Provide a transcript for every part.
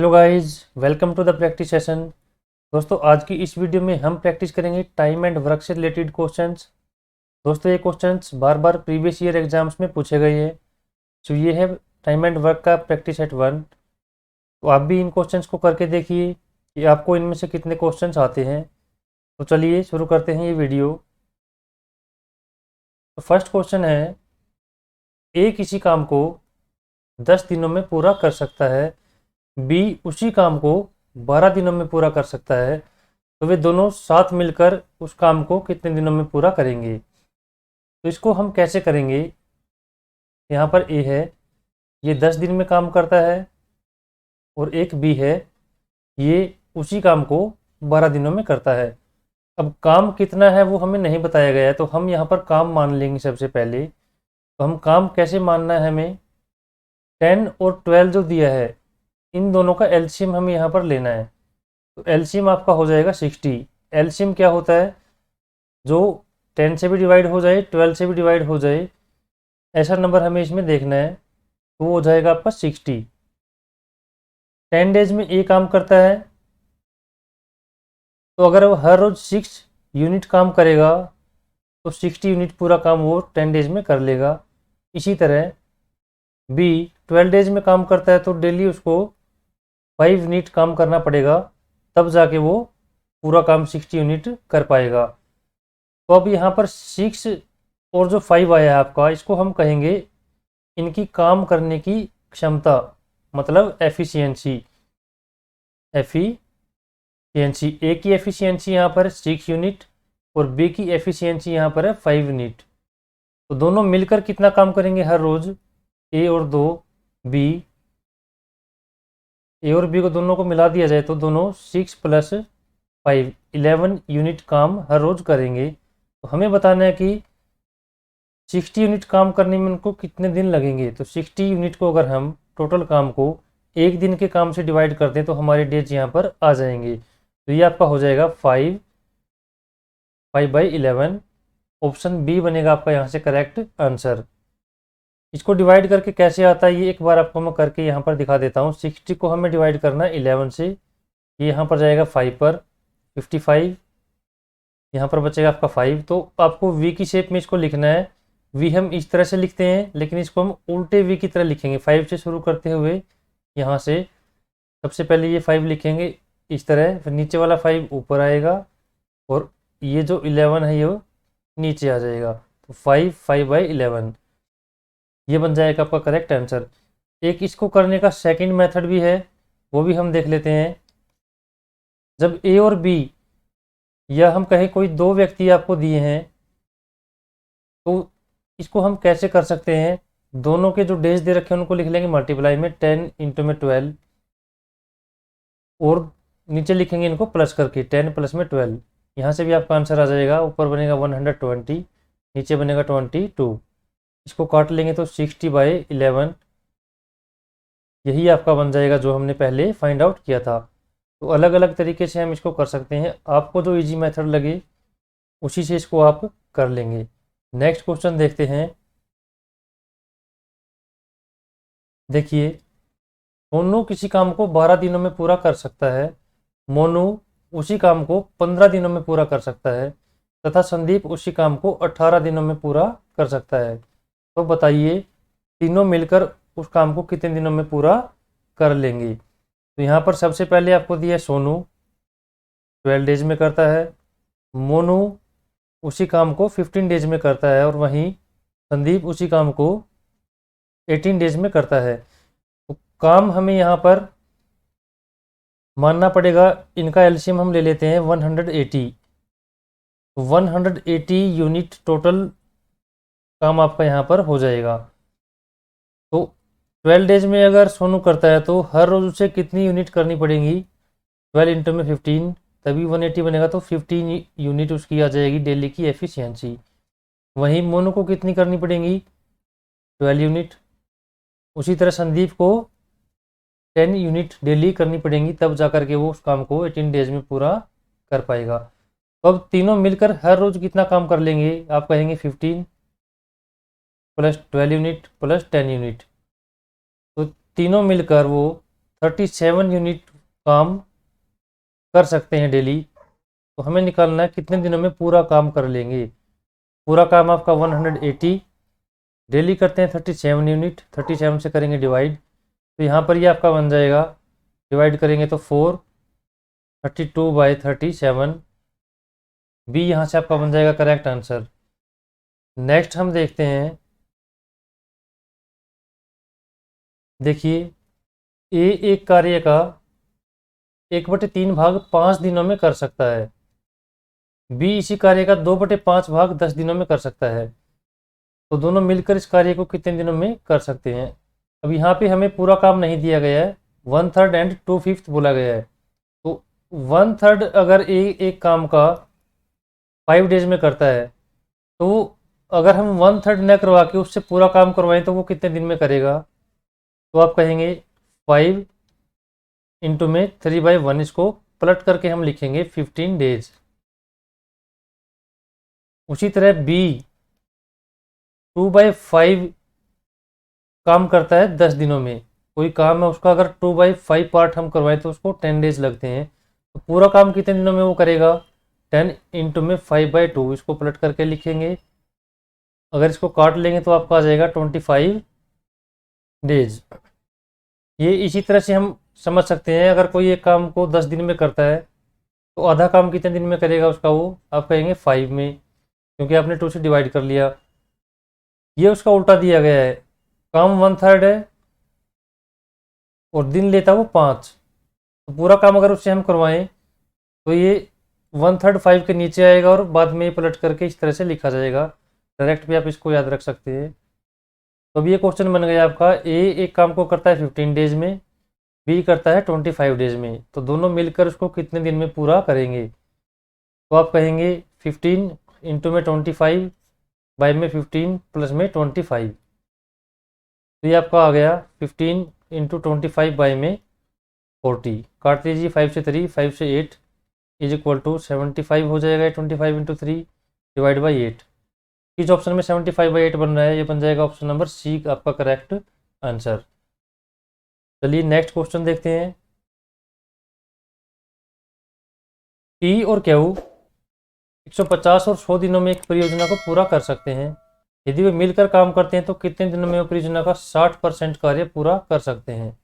Hello guys, welcome to the practice session. दोस्तों, आज की इस वीडियो में हम प्रैक्टिस करेंगे टाइम एंड वर्क से रिलेटेड क्वेश्चंस। दोस्तों, ये क्वेश्चंस बार बार प्रीवियस ईयर एग्जाम्स में पूछे गए हैं। तो ये है टाइम एंड वर्क का प्रैक्टिस सेट 1। तो आप भी इन क्वेश्चंस को करके देखिए कि आपको इनमें से कितने क्वेश्चंस आते हैं। तो चलिए शुरू करते हैं ये वीडियो। तो फर्स्ट क्वेश्चन है, ए किसी काम को 10 दिनों में पूरा कर सकता है, बी उसी काम को 12 दिनों में पूरा कर सकता है, तो वे दोनों साथ मिलकर उस काम को कितने दिनों में पूरा करेंगे। तो इसको हम कैसे करेंगे। यहाँ पर ए है, ये 10 दिन में काम करता है, और एक बी है, ये उसी काम को 12 दिनों में करता है। अब काम कितना है वो हमें नहीं बताया गया है, तो हम यहाँ पर काम मान लेंगे सबसे पहले। तो हम काम कैसे मानना है, हमें 10 और 12 जो दिया है, इन दोनों का एलसीएम हमें यहाँ पर लेना है। तो एलसीएम आपका हो जाएगा 60। एलसीएम क्या होता है, जो 10 से भी डिवाइड हो जाए, 12 से भी डिवाइड हो जाए, ऐसा नंबर हमें इसमें देखना है। तो वो हो जाएगा आपका 60। 10 डेज में ए काम करता है, तो अगर वो हर रोज 6 यूनिट काम करेगा तो 60 यूनिट पूरा काम वो 10 डेज में कर लेगा। इसी तरह बी 12 डेज में काम करता है, तो डेली उसको 5 यूनिट काम करना पड़ेगा, तब जाके वो पूरा काम 60 यूनिट कर पाएगा। तो अब यहाँ पर 6 और जो 5 आया है आपका, इसको हम कहेंगे इनकी काम करने की क्षमता, मतलब एफिशिएंसी। एफिशिएंसी, ए की एफिशिएंसी यहाँ पर 6 यूनिट और बी की एफिशिएंसी यहाँ पर है 5 यूनिट। तो दोनों मिलकर कितना काम करेंगे हर रोज, ए और दो बी, ए और बी को दोनों को मिला दिया जाए तो दोनों 6 + 5 11 यूनिट काम हर रोज करेंगे। तो हमें बताना है कि 60 यूनिट काम करने में उनको कितने दिन लगेंगे। तो 60 यूनिट को अगर हम टोटल काम को एक दिन के काम से डिवाइड करते हैं तो हमारे डेज यहाँ पर आ जाएंगे। तो ये आपका हो जाएगा 5/11। ऑप्शन बी बनेगा आपका यहाँ से करेक्ट आंसर। इसको डिवाइड करके कैसे आता है, ये एक बार आपको मैं करके यहाँ पर दिखा देता हूँ। 60 को हमें डिवाइड करना है 11 से, ये यहाँ पर जाएगा 5 पर, 55 यहाँ पर बचेगा आपका 5। तो आपको वी की शेप में इसको लिखना है। वी हम इस तरह से लिखते हैं, लेकिन इसको हम उल्टे वी की तरह लिखेंगे। 5 से शुरू करते हुए यहाँ से सबसे पहले ये 5 लिखेंगे इस तरह, फिर नीचे वाला 5 ऊपर आएगा, और ये जो 11 है ये नीचे आ जाएगा। तो 5/11 ये बन जाएगा आपका करेक्ट आंसर। एक इसको करने का सेकंड मेथड भी है, वो भी हम देख लेते हैं। जब ए और बी, या हम कहें कोई दो व्यक्ति आपको दिए हैं, तो इसको हम कैसे कर सकते हैं। दोनों के जो डेज दे रखे हैं उनको लिख लेंगे मल्टीप्लाई में, 10 इंटू में 12, और नीचे लिखेंगे इनको प्लस करके, 10 प्लस में 12। यहाँ से भी आपका आंसर आ जाएगा। ऊपर बनेगा 120, नीचे बनेगा 22। इसको काट लेंगे तो 60/11 यही आपका बन जाएगा जो हमने पहले फाइंड आउट किया था। तो अलग अलग तरीके से हम इसको कर सकते हैं, आपको जो इजी मेथड लगे उसी से इसको आप कर लेंगे। नेक्स्ट क्वेश्चन देखते हैं। देखिए, मोनू किसी काम को 12 दिनों में पूरा कर सकता है, मोनू उसी काम को 15 दिनों में पूरा कर सकता है, तथा संदीप उसी काम को 18 दिनों में पूरा कर सकता है। तो बताइए तीनों मिलकर उस काम को कितने दिनों में पूरा कर लेंगे। तो यहाँ पर सबसे पहले आपको दिया सोनू 12 डेज में करता है, मोनू उसी काम को 15 डेज में करता है, और वहीं संदीप उसी काम को 18 डेज में करता है। तो काम हमें यहाँ पर मानना पड़ेगा, इनका एलसीएम हम ले लेते हैं 180। 180 यूनिट टोटल काम आपका यहाँ पर हो जाएगा। तो 12 डेज में अगर सोनू करता है तो हर रोज उसे कितनी यूनिट करनी पड़ेगी, 12 इंटू में 15, तभी 180 बनेगा। तो 15 यूनिट उसकी आ जाएगी डेली की एफिशिएंसी। वहीं मोनू को कितनी करनी पड़ेगी, 12 यूनिट। उसी तरह संदीप को 10 यूनिट डेली करनी पड़ेंगी, तब जाकर के वो उस काम को 18 डेज में पूरा कर पाएगा। तो अब तीनों मिलकर हर रोज कितना काम कर लेंगे, आप कहेंगे 15 + 12 यूनिट + 10 यूनिट। तो तीनों मिलकर वो 37 यूनिट काम कर सकते हैं डेली, तो हमें निकालना है कितने दिनों में पूरा काम कर लेंगे। पूरा काम आपका 180, डेली करते हैं 37 यूनिट, 37 से करेंगे डिवाइड, तो यहाँ पर ये आपका बन जाएगा, डिवाइड करेंगे तो 4, 32/37, बी यहाँ से आपका बन जाएगा करेक्ट आंसर। नेक्स्ट हम देखते हैं, देखिए ए एक कार्य का 1/3 भाग 5 दिनों में कर सकता है, बी इसी कार्य का 2/5 भाग 10 दिनों में कर सकता है, तो दोनों मिलकर इस कार्य को कितने दिनों में कर सकते हैं। अब यहाँ पे हमें पूरा काम नहीं दिया गया है, 1/3 एंड 2/5 बोला गया है, तो 1/3 अगर एक काम का 5 डेज में करता है, तो अगर हम 1/3 न करवा के उससे पूरा काम करवाएं तो वो कितने दिन में करेगा। तो आप कहेंगे 5 इंटू में 3/1, इसको पलट करके हम लिखेंगे 15 डेज। उसी तरह बी 2/5 काम करता है 10 दिनों में, कोई काम है उसका अगर 2/5 पार्ट हम करवाएं तो उसको 10 डेज लगते हैं, तो पूरा काम कितने दिनों में वो करेगा। 10 इंटू में 5/2, इसको पलट करके लिखेंगे, अगर इसको काट लेंगे तो आपका आ जाएगा 25 डेज। ये इसी तरह से हम समझ सकते हैं, अगर कोई एक काम को 10 दिन में करता है तो आधा काम कितने दिन में करेगा उसका, वो आप कहेंगे 5 में, क्योंकि आपने 2 से डिवाइड कर लिया। ये उसका उल्टा दिया गया है, काम 1/3 है और दिन लेता है वो 5, तो पूरा काम अगर उससे हम करवाएं तो ये 1/3 5 के नीचे आएगा और बाद में पलट करके इस तरह से लिखा जाएगा। डायरेक्ट भी आप इसको याद रख सकते हैं। तो अब ये क्वेश्चन बन गया आपका, ए एक काम को करता है 15 डेज में, बी करता है 25 डेज में, तो दोनों मिलकर उसको कितने दिन में पूरा करेंगे। तो आप कहेंगे 15 इंटू में 25 बाई में 15 प्लस में 25, तो ये आपका आ गया 15 इंटू 25 बाई में 40, काट लीजिए 5 से 3, 5 से 8 इज इक्वल टू 75 हो जाएगा। 25 इंटू 3 डिवाइड बाई 8, किस ऑप्शन में 75/8 बन रहा है, ये बन जाएगा ऑप्शन नंबर सी आपका करेक्ट आंसर। चलिए नेक्स्ट क्वेश्चन देखते हैं। पी और क्यू 150 और 100 दिनों में एक परियोजना को पूरा कर सकते हैं, यदि वे मिलकर काम करते हैं तो कितने दिनों में वो परियोजना का 60% कार्य पूरा कर सकते हैं।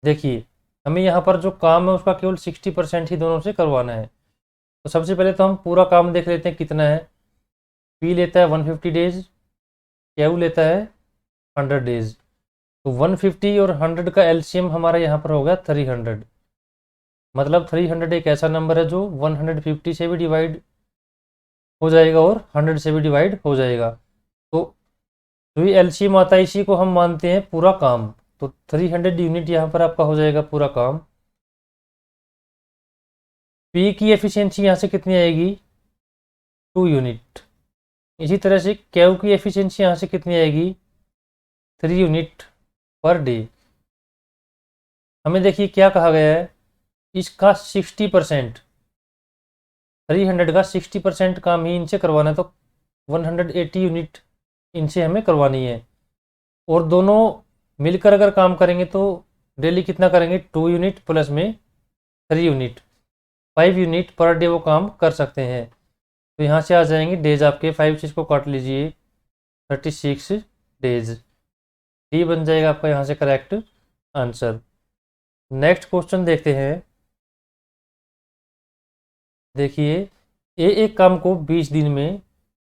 देखिए हमें यहाँ पर जो काम है उसका केवल 60% ही दोनों से करवाना है, तो सबसे पहले तो हम पूरा काम देख लेते हैं कितना है। पी लेता है 150 डेज, क्यू लेता है 100 डेज, तो 150 और 100 का एलसीएम हमारा यहाँ पर होगा 300, मतलब 300 एक ऐसा नंबर है जो 150 से भी डिवाइड हो जाएगा और 100 से भी डिवाइड हो जाएगा, तो जो ये एलसीएम आता है इसी को हम मानते हैं पूरा काम, तो 300 यूनिट यहाँ पर आपका हो जाएगा पूरा काम। पी की एफिशिएंसी यहाँ से कितनी आएगी, 2 यूनिट। इसी तरह से क्यू की एफिशिएंसी यहाँ से कितनी आएगी, 3 यूनिट पर डे। हमें देखिए क्या कहा गया है, इसका 60%, 300 का 60% काम ही इनसे करवाना है, तो 180 यूनिट इनसे हमें करवानी है, और दोनों मिलकर अगर काम करेंगे तो डेली कितना करेंगे, 2 यूनिट प्लस में 3 यूनिट, 5 यूनिट पर डे वो काम कर सकते हैं। तो यहाँ से आ जाएंगे डेज आपके, 5 से इसको काट लीजिए 36 डेज, डी बन जाएगा आपका यहाँ से करेक्ट आंसर। नेक्स्ट क्वेश्चन देखते हैं। देखिए ए एक काम को 20 दिन में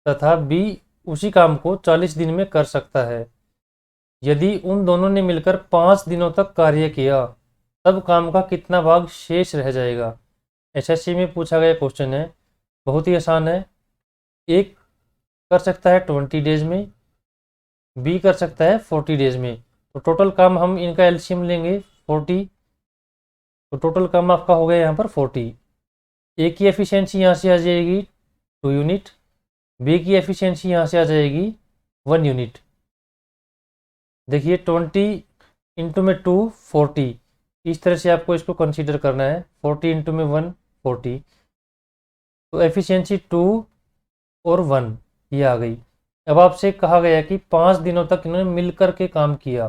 तथा बी उसी काम को 40 दिन में कर सकता है, यदि उन दोनों ने मिलकर 5 दिनों तक कार्य किया तब काम का कितना भाग शेष रह जाएगा। एसएससी में पूछा गया क्वेश्चन है, बहुत ही आसान है। एक कर सकता है 20 डेज में, बी कर सकता है 40 डेज में, तो टोटल काम हम इनका एलसीएम लेंगे 40, तो टोटल काम आपका हो गया यहाँ पर 40। ए की एफिशिएंसी यहाँ से आ जाएगी 2 यूनिट, बी की एफिशिएंसी यहाँ से आ जाएगी 1 यूनिट। देखिए 20 इंटू में 2 40, इस तरह से आपको इसको कंसीडर करना है, 40 इंटू में 1 40, तो एफिशिएंसी 2 और 1 ये आ गई। अब आपसे कहा गया कि 5 दिनों तक इन्होंने मिलकर के काम किया,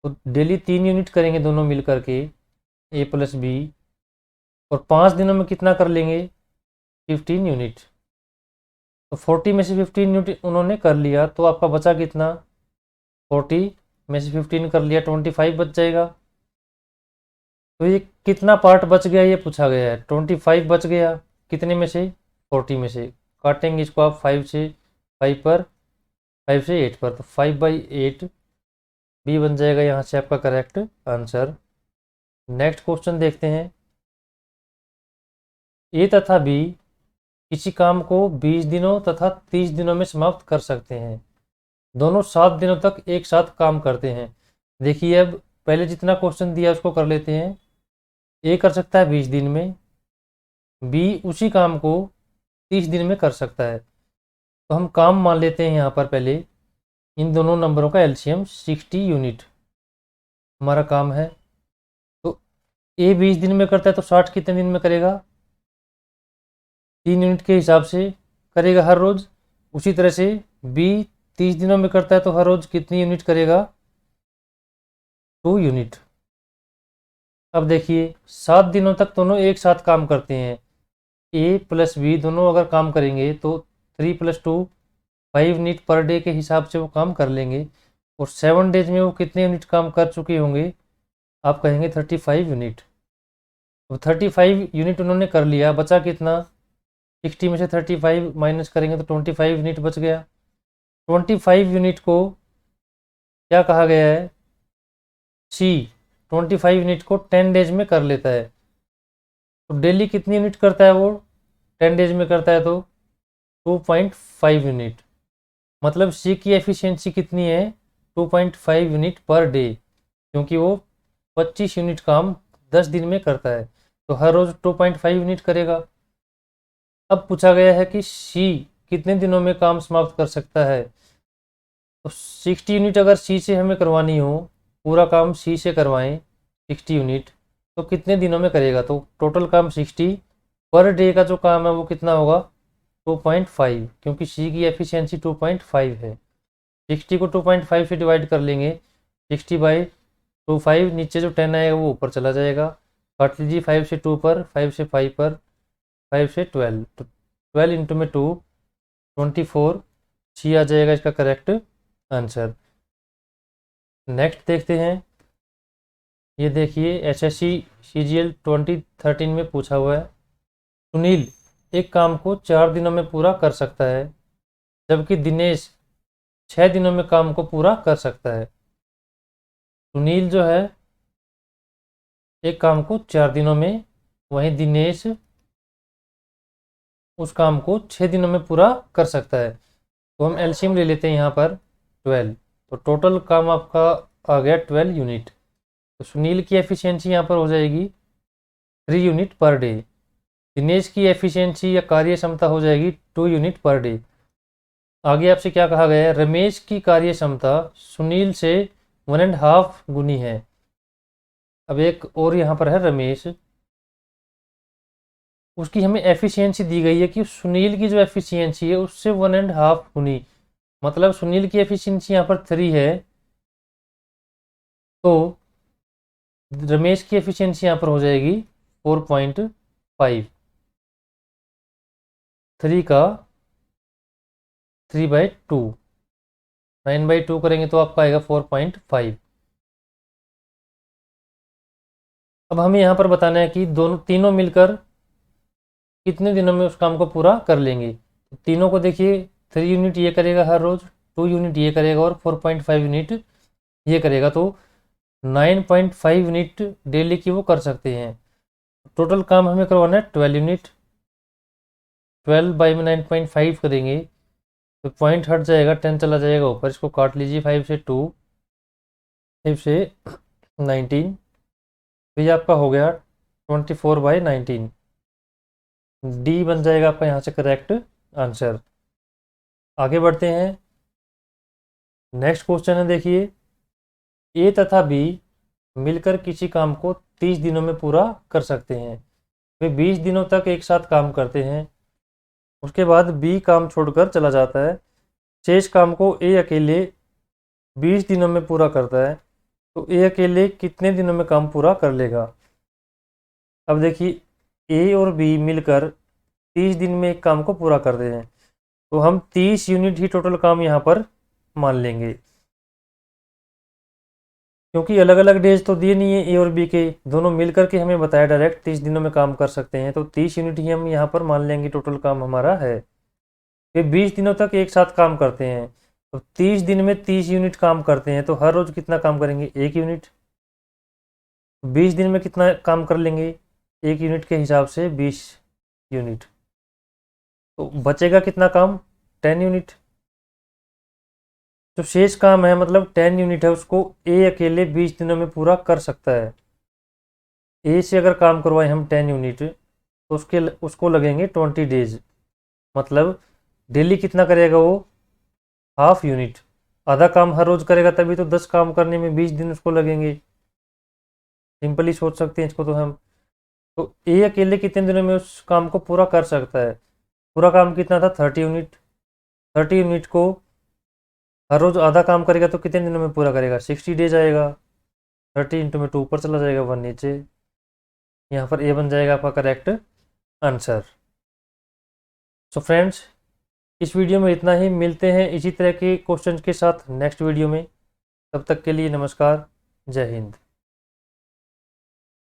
तो डेली 3 यूनिट करेंगे दोनों मिल करके, ए प्लस बी, और 5 दिनों में कितना कर लेंगे, 15 यूनिट। तो 40 में से 15 यूनिट उन्होंने कर लिया, तो आपका बचा कितना, 40 में से 15 कर लिया, 25 बच जाएगा। तो ये कितना पार्ट बच गया ये पूछा गया है, 25 बच गया, कितने में से, 40 में से। काटेंगे इसको आप 5 से, 5 पर, 5 से 8 पर, तो 5/8 बी बन जाएगा यहाँ से आपका करेक्ट आंसर। नेक्स्ट क्वेश्चन देखते हैं। ए तथा बी किसी काम को 20 दिनों तथा 30 दिनों में समाप्त कर सकते हैं। दोनों 7 दिनों तक एक साथ काम करते हैं। देखिए अब पहले जितना क्वेश्चन दिया उसको कर लेते हैं। ए कर सकता है 20 दिन में, बी उसी काम को 30 दिन में कर सकता है। तो हम काम मान लेते हैं यहाँ पर पहले, इन दोनों नंबरों का एलसीएम 60 यूनिट हमारा काम है। तो ए 20 दिन में करता है तो 60 कितने दिन में करेगा, 3 यूनिट के हिसाब से करेगा हर रोज़। उसी तरह से बी 30 दिनों में करता है तो हर रोज़ कितनी यूनिट करेगा, 2 यूनिट। अब देखिए 7 दिनों तक दोनों एक साथ काम करते हैं। ए प्लस बी दोनों अगर काम करेंगे तो 3 + 2 5 यूनिट पर डे के हिसाब से वो काम कर लेंगे। और 7 डेज में वो कितने यूनिट काम कर चुके होंगे, आप कहेंगे 35 यूनिट। तो 35 यूनिट उन्होंने कर लिया, बचा कितना, 60 में से 35 माइनस करेंगे तो 25 यूनिट बच गया। 25 यूनिट को क्या कहा गया है, सी 25 यूनिट को 10 डेज में कर लेता है। तो डेली कितनी यूनिट करता है वो, 10 डेज में करता है तो 2.5 यूनिट। मतलब सी की एफिशिएंसी कितनी है, 2.5 यूनिट पर डे, क्योंकि वो 25 यूनिट काम 10 दिन में करता है, तो हर रोज़ 2.5 यूनिट करेगा। अब पूछा गया है कि सी कितने दिनों में काम समाप्त कर सकता है। तो 60 यूनिट अगर सी से हमें करवानी हो, पूरा काम सी से करवाएं 60 यूनिट, तो कितने दिनों में करेगा। तो टोटल काम 60, पर डे का जो काम है वो कितना होगा, 2.5, क्योंकि सी की एफिशिएंसी 2.5 है। 60 को 2.5 से डिवाइड कर लेंगे, 60/25, नीचे जो 10 आएगा वो ऊपर चला जाएगा। काट लीजिए 5 से 2 पर, 5 से 5 पर, 5 से 12, तो 12 इंटू में 2, 24, सी आ जाएगा इसका करेक्ट आंसर। नेक्स्ट देखते हैं। ये देखिए एसएससी सीजीएल 2013 में पूछा हुआ है, सुनील एक काम को 4 दिनों में पूरा कर सकता है, जबकि दिनेश 6 दिनों में काम को पूरा कर सकता है। सुनील जो है एक काम को 4 दिनों में, वहीं दिनेश उस काम को 6 दिनों में पूरा कर सकता है। तो हम एलसीएम ले लेते हैं यहाँ पर 12, तो टोटल काम आपका आ गया 12 यूनिट। तो सुनील की एफिशिएंसी यहाँ पर हो जाएगी 3 यूनिट पर डे। दिनेश की एफिशिएंसी या कार्य क्षमता हो जाएगी 2 यूनिट पर डे। आगे आपसे क्या कहा गया है, रमेश की कार्य क्षमता सुनील से 1.5 गुनी है। अब एक और यहाँ पर है रमेश, उसकी हमें एफिशिएंसी दी गई है कि सुनील की जो एफिशिएंसी है उससे 1.5 गुनी, मतलब सुनील की एफिशिएंसी यहाँ पर 3 है, तो रमेश की एफिशिएंसी यहाँ पर हो जाएगी 4.5। 3 का 3/2, 9/2 करेंगे तो आपका आएगा 4.5। अब हमें यहाँ पर बताना है कि दोनों तीनों मिलकर कितने दिनों में उस काम को पूरा कर लेंगे। तो तीनों को देखिए, 3 यूनिट ये करेगा हर रोज़, 2 यूनिट ये करेगा और 4.5 यूनिट ये करेगा, तो 9.5 यूनिट डेली की वो कर सकते हैं। टोटल काम हमें करवाना है 12 यूनिट। 12 बाई में 9.5 करेंगे तो पॉइंट हट जाएगा, 10 चला जाएगा ऊपर, इसको काट लीजिए, 5 से 2, 5 से 19, तो ये आपका हो गया 24/19। डी बन जाएगा आपका यहाँ से करेक्ट आंसर। आगे बढ़ते हैं। नेक्स्ट क्वेश्चन है, देखिए ए तथा बी मिलकर किसी काम को 30 दिनों में पूरा कर सकते हैं। वे 20 दिनों तक एक साथ काम करते हैं, उसके बाद बी काम छोड़कर चला जाता है। शेष काम को ए अकेले 20 दिनों में पूरा करता है। तो ए अकेले कितने दिनों में काम पूरा कर लेगा। अब देखिए ए और बी मिलकर 30 दिन में एक काम को पूरा कर रहे हैं, तो हम 30 यूनिट ही टोटल काम यहाँ पर मान लेंगे, क्योंकि अलग अलग डेज तो दिए नहीं है ए और बी के, दोनों मिलकर के हमें बताया डायरेक्ट 30 दिनों में काम कर सकते हैं, तो 30 यूनिट ही हम यहाँ पर मान लेंगे टोटल काम हमारा है। वे 20 दिनों तक एक साथ काम करते हैं, तो 30 दिन में 30 यूनिट काम करते हैं, तो हर रोज कितना काम करेंगे 1 यूनिट। 20 दिन में कितना काम कर लेंगे 1 यूनिट के हिसाब से 20 यूनिट, तो बचेगा कितना काम 10 यूनिट। जो शेष काम है मतलब 10 यूनिट है, उसको ए अकेले 20 दिनों में पूरा कर सकता है। ए से अगर काम करवाएं हम 10 यूनिट, तो उसको लगेंगे 20 डेज, मतलब डेली कितना करेगा वो हाफ यूनिट। आधा काम हर रोज करेगा तभी तो 10 काम करने में 20 दिन उसको लगेंगे। सिंपली सोच सकते हैं इसको तो हम। तो ए अकेले कितने दिनों में उस काम को पूरा कर सकता है। पूरा काम कितना था 30 यूनिट। 30 यूनिट को हर रोज आधा काम करेगा तो कितने दिनों में पूरा करेगा 60 डेज आएगा। 30 इंटू में 2 ऊपर चला जाएगा 1 नीचे, यहाँ पर ए बन जाएगा आपका करेक्ट आंसर। सो फ्रेंड्स, इस वीडियो में इतना ही, मिलते हैं इसी तरह के क्वेश्चन के साथ नेक्स्ट वीडियो में। तब तक के लिए नमस्कार, जय हिंद।